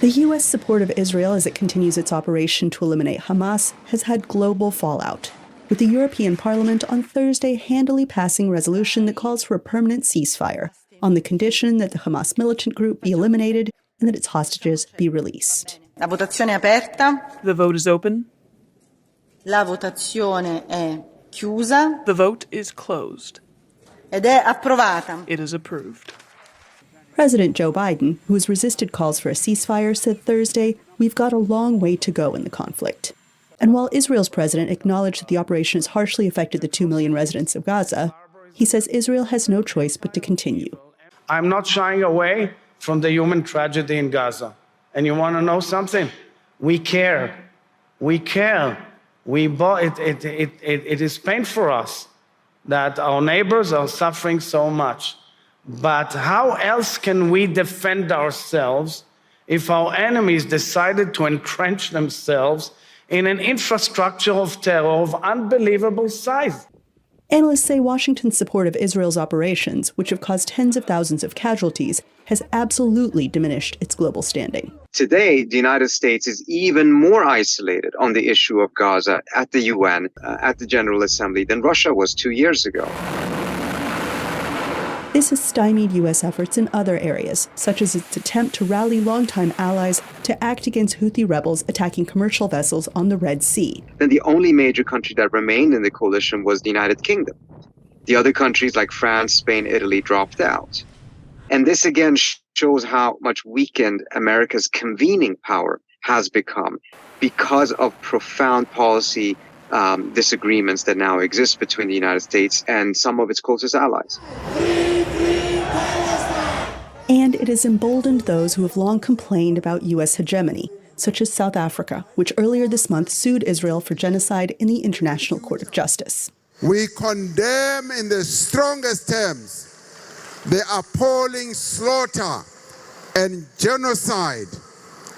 The U.S. support of Israel as it continues its operation to eliminate Hamas has had global fallout, with the European Parliament on Thursday handily passing a resolution that calls for a permanent ceasefire on the condition that the Hamas militant group be eliminated and that its hostages be released. La votazione è aperta. The vote is open. La votazione è chiusa. The vote is closed. Ed è approvata. It is approved. President Joe Biden, who has resisted calls for a ceasefire, said Thursday, "We've got a long way to go in the conflict." And while Israel's president acknowledged that the operation has harshly affected the 2 million residents of Gaza, he says Israel has no choice but to continue. I'm not shying away from the human tragedy in Gaza. And you want to know something? We care. We care. It is painful for us that our neighbors are suffering so much. But how else can we defend ourselves if our enemies decided to entrench themselves in an infrastructure of terror of unbelievable size? Analysts say Washington's support of Israel's operations, which have caused tens of thousands of casualties, has absolutely diminished its global standing. Today, the United States is even more isolated on the issue of Gaza at the UN, at the General Assembly, than Russia was 2 years ago. This has stymied U.S. efforts in other areas, such as its attempt to rally longtime allies to act against Houthi rebels attacking commercial vessels on the Red Sea. Then the only major country that remained in the coalition was the United Kingdom. The other countries like France, Spain, Italy dropped out. And this again shows how much weakened America's convening power has become because of profound policy disagreements that now exist between the United States and some of its closest allies. And it has emboldened those who have long complained about U.S. hegemony, such as South Africa, which earlier this month sued Israel for genocide in the International Court of Justice. We condemn in the strongest terms the appalling slaughter and genocide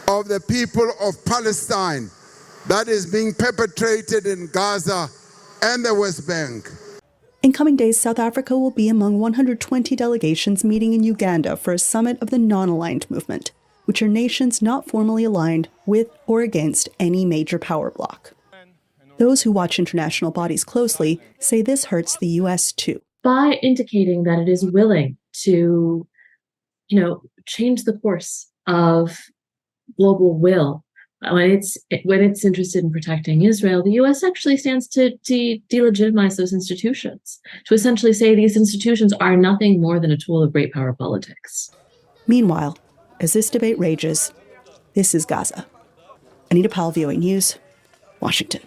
of the people of Palestine that is being perpetrated in Gaza and the West Bank. In coming days, South Africa will be among 120 delegations meeting in Uganda for a summit of the non-aligned movement, which are nations not formally aligned with or against any major power bloc. Those who watch international bodies closely say this hurts the U.S. too. By indicating that it is willing to, change the course of global will, when it's interested in protecting Israel, the U.S. actually stands to delegitimize those institutions, to essentially say these institutions are nothing more than a tool of great power politics. Meanwhile, as this debate rages, this is Gaza. Anita Powell, VOANews, Washington.